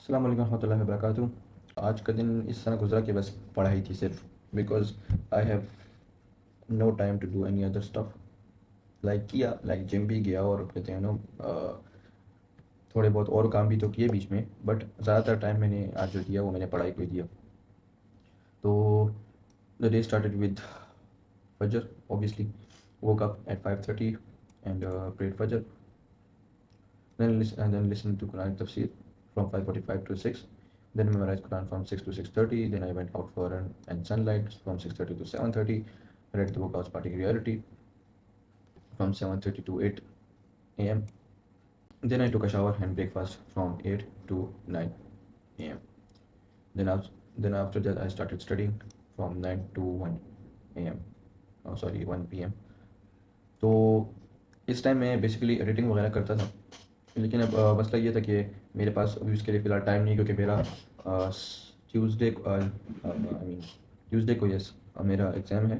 अस्सलाम वालेकुम रहमतुल्लाहि व बरकातुहू। आज का दिन इस तरह गुजरा कि बस पढ़ाई थी सिर्फ, because I have no time to do any other stuff. Like gym भी गया और कहते हैं थोड़े बहुत और काम भी तो किए बीच में, बट ज़्यादातर टाइम मैंने आज जो दिया वो मैंने पढ़ाई को ही दिया। तो द डे स्टार्टेड विद फजर, obviously woke up at 5:30 and prayed Fajr. Then listened to Quran tafsir from 5:45 to 6. Then memorized Quran from 6 to 6:30. Then I went out for run and sunlight from 6:30 to 7:30. Read the book of Spartic Reality from 7:30 to 8 a.m. Then I took a shower and breakfast from 8 to 9 a.m. Then after that I started studying from 9 to 1 a.m. Oh, sorry, 1 p.m. तो इस time मैं basically editing वगैरह करता था, लेकिन अब मसला ये था कि मेरे पास अभी उसके लिए फ़िलहाल टाइम नहीं है, क्योंकि मेरा ट्यूसडे ट्यूसडे को यस मेरा एग्ज़ाम है।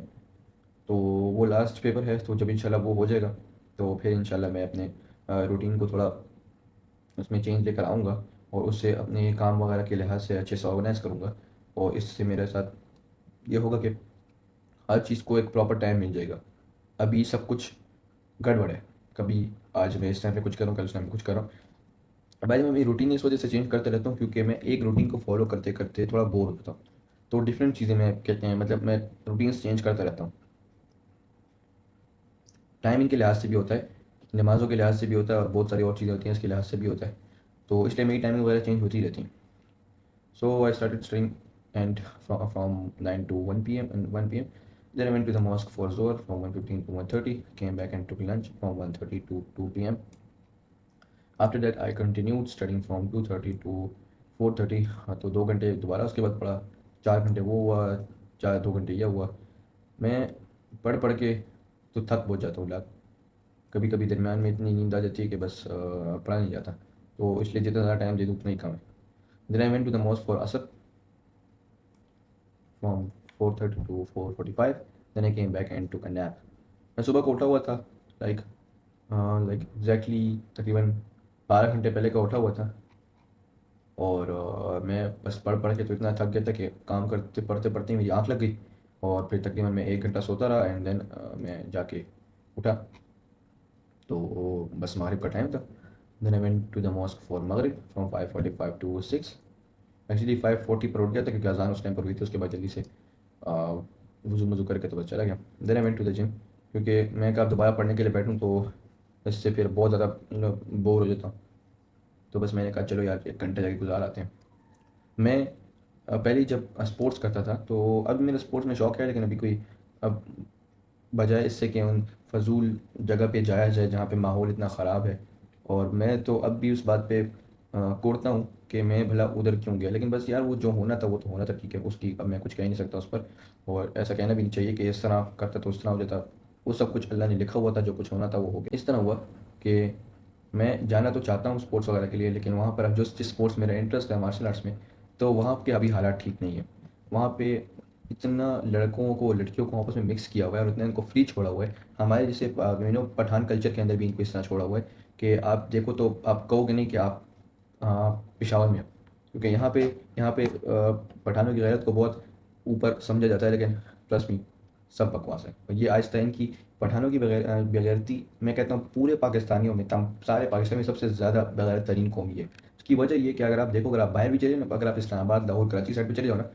तो वो लास्ट पेपर है, तो जब इंशाल्लाह वो हो जाएगा तो फिर इंशाल्लाह मैं अपने रूटीन को थोड़ा उसमें चेंज लेकर आऊँगा और उससे अपने काम वगैरह के लिहाज से अच्छे से ऑर्गेनाइज़ करूँगा। और इससे मेरे साथ ये होगा कि हर चीज़ को एक प्रॉपर टाइम मिल जाएगा। अभी सब कुछ गड़बड़ है, कभी आज मैं इस टाइम पे कुछ कर रहा हूँ, कल उस टाइम पे कुछ कर रहा हूँ। भाई मैं मेरी रूटीन इस वजह से चेंज करते रहता हूँ क्योंकि मैं एक रूटीन को फॉलो करते करते थोड़ा बोर हो जाता हूँ। तो डिफरेंट चीज़ें मैं कहते हैं मतलब मैं रूटीन्स चेंज करता रहता हूँ। टाइमिंग के लिहाज से भी होता है, नमाज़ों के लिहाज से भी होता है और बहुत सारी और चीज़ें होती हैं इसके लिहाज से भी होता है। तो इसलिए मेरी टाइमिंग वगैरह चेंज होती रहती है। So I started studying and from 9 to 1 p.m. and 1 p.m. Then I went to the mosque for Zohr from 1:15 to 1:30. Came back and took lunch from 1:30 to 2 p.m. After that I continued studying from 2:30 to 4:30। हाँ, तो 2 घंटे दोबारा उसके बाद पढ़ा, 4 घंटे वो हुआ, 2 घंटे यह हुआ। मैं पढ़ पढ़ के तो थक बहुत जाता हूँ लाख। कभी कभी दरमियान में इतनी नींद आ जाती है कि बस पढ़ा नहीं जाता, तो इसलिए जितना ज़्यादा टाइम दे दूँ उतना ही कम है। Then I went to the mosque for Asr from 4:30 to 4:45। Then I came back and took a nap. मैं सुबह को उठा हुआ था, लाइक एग्जैक्टली तकरीबन 12 घंटे पहले का उठा हुआ था। और मैं बस पढ़ पढ़ के तो इतना थक गया था कि काम करते पढ़ते पढ़ते ही मेरी आँख लग गई। और फिर तकरीबन मैं 1 घंटा सोता रहा एंड देन मैं जाके उठा, तो बस मगरिब का टाइम था। Then I went to the mosque for मगरिब फ्रॉम 5:45 to 6। एक्चुअली 5:40 पर उठ गया था क्योंकि अजान उस टाइम पर हुई थी। उसके बाद जल्दी से वज़ू वज़ू करके तो बस चला गया। Then I went to the gym, क्योंकि मैं कहा दोबारा पढ़ने के लिए बैठूँ तो इससे फिर बहुत ज़्यादा बोर हो जाता हूँ। तो बस मैंने कहा चलो यार 1 घंटे जाके गुजार आते हैं। मैं पहले जब स्पोर्ट्स करता था, तो अब मेरा स्पोर्ट्स में शौक है, लेकिन अभी कोई अब बजाय इससे कि उन फ़जूल जगह पे जाया जाए जहाँ पे माहौल इतना ख़राब है। और मैं तो अब भी उस बात पे कोड़ता हूँ कि मैं भला उधर क्यों गया, लेकिन बस यार वो जो होना था वो तो होना था, ठीक है, उसकी अब मैं कुछ कह नहीं सकता उस पर। और ऐसा कहना भी नहीं चाहिए कि इस तरह करता तो उस तरह हो जाता। वो सब कुछ अल्लाह ने लिखा हुआ था, जो कुछ होना था वो हो गया। इस तरह हुआ कि मैं जाना तो चाहता हूँ स्पोर्ट्स वगैरह के लिए, लेकिन वहाँ पर अब जो जिस स्पोर्ट्स मेरा इंटरेस्ट है मार्शल आर्ट्स में, तो वहाँ के अभी हालात ठीक नहीं है। वहाँ पे इतना लड़कों को लड़कियों को आपस में मिक्स किया हुआ है और इतना इनको फ्री छोड़ा हुआ है। हमारे जैसे पठान कल्चर के अंदर भी इनको इस तरह छोड़ा हुआ है कि आप देखो तो आप कहोगे नहीं कि आप पेशावर में हो, क्योंकि यहाँ पे पठानों की गैरत को बहुत ऊपर समझा जाता है, लेकिन ट्रस्ट मी सब बकवास है। और ये आहिस्ता इनकी पठानों की बेगैरती, मैं कहता हूँ पूरे पाकिस्तानियों में सारे पाकिस्तान में सबसे ज़्यादा बेगैरत तरीन कौम ये है। उसकी वजह ये कि अगर आप देखो, अगर आप बाहर भी चले ना, अगर आप इस्लामाबाद, लाहौर, कराची साइड पे चले जाओ ना,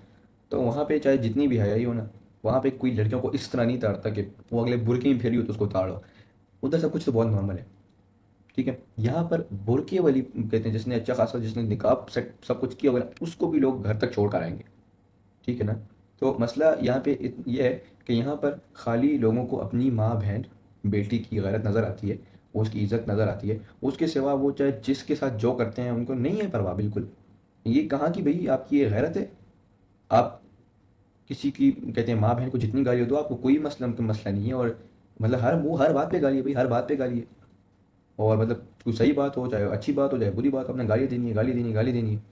तो वहाँ पे चाहे जितनी भी हयाई हो ना, वहाँ पे कोई लड़कियों को इस तरह नहीं ताड़ता कि वो अगले बुरके में फेरी हो तो उसको ताड़ो। उधर सब कुछ तो बहुत नॉर्मल है, ठीक है। यहाँ पर बुरके वाली कहते हैं जिसने अच्छा खासा, जिसने निकाब सेट सब कुछ किया होगा ना, उसको भी लोग घर तक छोड़ कर आएंगे, ठीक है ना। तो मसला यहाँ पे ये है कि यहाँ पर खाली लोगों को अपनी माँ बहन बेटी की गैरत नज़र आती है, उसकी इज़्ज़त नज़र आती है। उसके सिवा वो चाहे जिसके साथ जो करते हैं उनको नहीं है परवाह बिल्कुल। ये कहाँ की भाई आपकी ये गैरत है। आप किसी की कहते हैं माँ बहन को जितनी गाली दो, आपको कोई मसला नहीं है। और मतलब हर बात पे गाली है भाई, हर बात पे गाली है। और मतलब कोई सही बात हो, चाहे अच्छी बात हो, चाहे बुरी बात हो, अपने गाली देनी है, गाली देनी है, गाली देनी है।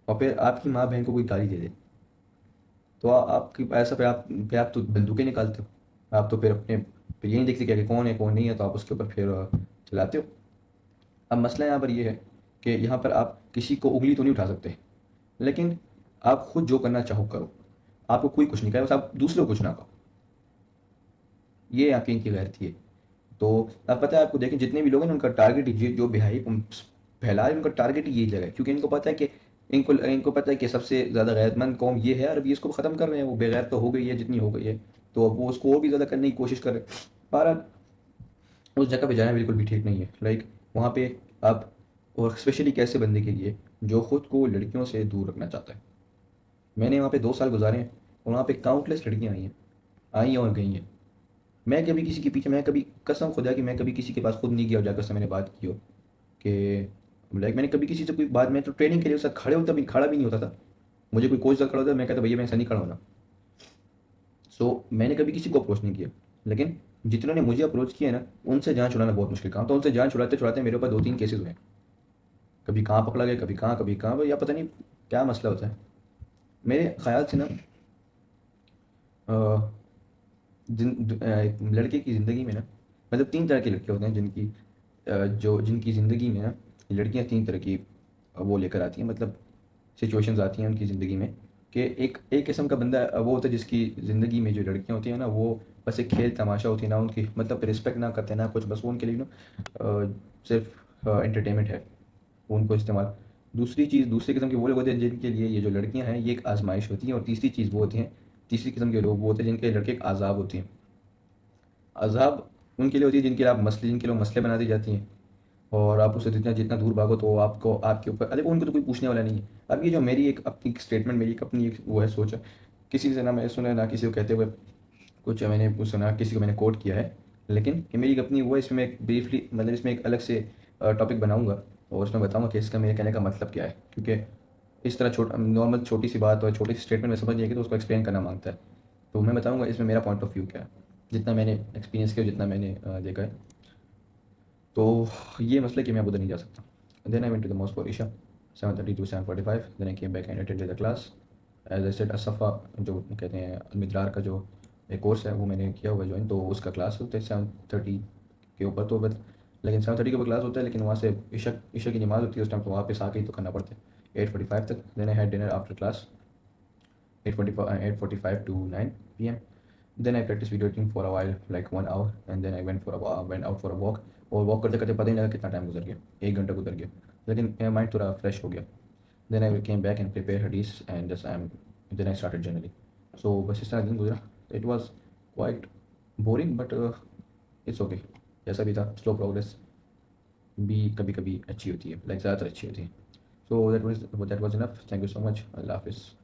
और फिर आपकी माँ बहन को कोई गाली दे दे तो आपकी ऐसा फिर आप तो बंदूकें निकालते हो। आप तो फिर ये नहीं देखते कि कौन है कौन नहीं है, तो आप उसके ऊपर फिर चलाते हो। अब मसला यहाँ पर ये है कि यहाँ पर आप किसी को उंगली तो नहीं उठा सकते, लेकिन आप खुद जो करना चाहो करो, आपको कोई कुछ नहीं कहे, बस आप दूसरों को कुछ ना कहो। ये आपकी इनकी गैरती है। तो अब पता है आपको, देखें जितने भी लोग हैं ना, उनका टारगेट जो बिहाई फैला है, उनका टारगेट ही यही जगह है, क्योंकि इनको पता है कि इनको पता है कि सबसे ज़्यादा गैरतमंद कौम ये है, और अभी इसको ख़त्म कर रहे हैं। वो बेगैर तो हो गई है जितनी हो गई है, तो अब वो उसको और भी ज़्यादा करने की कोशिश कर रहे हैं। पर उस जगह पे जाना बिल्कुल भी ठीक नहीं है। लाइक वहाँ पे आप, और स्पेशली एक ऐसे बंदे के लिए जो खुद को लड़कियों से दूर रखना चाहता है। मैंने वहाँ पे 2 साल गुजारे हैं, और वहाँ पे काउंटलेस लड़कियाँ आई हैं और गई हैं। मैं कभी किसी के पीछे, मैं कभी कसम खुदा कि मैं कभी किसी के पास खुद नहीं गया और जाकर से मैंने बात की हो कि, लाइक मैंने कभी किसी से कोई बात, मैं तो ट्रेनिंग के लिए उसके साथ खड़ा भी नहीं होता था। मुझे कोई कोच साथ खड़ा होता था, मैं कहता भैया मैं ऐसा नहीं खड़ा होना। सो मैंने कभी किसी को अप्रोच नहीं किया। लेकिन जितनों ने मुझे अप्रोच किया है ना, उनसे जान छुड़ाना बहुत मुश्किल काम था। उनसे जान छुड़ाते छुड़ाते मेरे ऊपर 2-3 केसेस हुए। कभी कहाँ पकड़ा गया, कभी कहाँ, या पता नहीं क्या मसला होता है। मेरे ख्याल से ना, अ, एक लड़के की ज़िंदगी में ना, मतलब 3 तरह के लड़के होते हैं जिनकी, जो जिनकी ज़िंदगी में ना, लड़कियां 3 तरह की वो लेकर आती हैं, मतलब सिचुएशंस आती हैं उनकी ज़िंदगी में। कि एक एक किस्म का बंदा वो होता है जिसकी ज़िंदगी में जो लड़कियां होती हैं ना, वो बस एक खेल तमाशा होती है ना, उनकी मतलब रिस्पेक्ट ना करते ना कुछ, बस वो उनके लिए ना सिर्फ एंटरटेनमेंट है, वो उनको इस्तेमाल। दूसरी किस्म के वो लोग होते हैं जिनके लिए ये जो लड़कियां हैं ये एक आजमाइश होती हैं। और तीसरी चीज़ वो होती हैं, तीसरी किस्म के लोग वो होते हैं जिनके लड़के एक आज़ाब होती हैं। अज़ाब उनके लिए होती है जिनके लोग मसले बना दी जाती हैं, और आप उससे जितना जितना दूर भागो तो आपको आपके ऊपर, अरे उनको तो कोई पूछने वाला नहीं है। अब ये जो मेरी एक अपनी स्टेटमेंट, मेरी एक अपनी एक वो है सोच है, किसी से ना मैं सुना ना किसी को कहते हुए कुछ मैंने सुना, किसी को मैंने कोट किया है। लेकिन ये मेरी एक अपनी वो है, इसमें मैं एक ब्रीफली, मतलब इसमें एक अलग से टॉपिक बनाऊंगा, और उसमें बताऊंगा कि इसका मेरे कहने का मतलब क्या है, क्योंकि इस तरह नॉर्मल छोटी सी बात और छोटी सी स्टेटमेंट में समझ नहीं आएगी तो उसको एक्सप्लेन करना मांगता है। तो मैं बताऊंगा इसमें मेरा पॉइंट ऑफ व्यू क्या है, जितना मैंने एक्सपीरियंस किया, जितना मैंने देखा है। तो ये मसला कि मैं अब उधर नहीं जा सकता। Then I went to the mosque for Isha, 7:30 to 7:45। Then I came back and attended the class. As I said Asfa, जो कहते हैं अलमिदरार का जो एक कोर्स है वो मैंने किया हुआ ज्वाइन, तो उसका क्लास होता है 7:30 के ऊपर, तो बस। लेकिन 7:30 के ऊपर क्लास होता है, लेकिन वहाँ से ईशा की नमाज़ होती है उस टाइम, तो वापस आके ही तो करना पड़ता है 8:45 तक। Then I had dinner after class 8:45 to 9 p.m. Then I practiced video editing for a while, like 1 hour, and then I went out for a walk. और वॉक करते करते पता ही नहीं लगा कितना टाइम गुजर गया, 1 घंटा गुजर गया। लेकिन मेरा माइंड थोड़ा फ्रेश हो गया। Then I came back and prepare हदीस and just I am, then I started journaling. So बस इस तरह दिन गुजरा। It was quite boring, but it's okay. जैसा भी था, स्लो प्रोग्रेस भी कभी कभी अच्छी होती है, लाइक ज़्यादातर अच्छी होती है। So that was enough. Thank you so much. अल्लाह हाफिज़।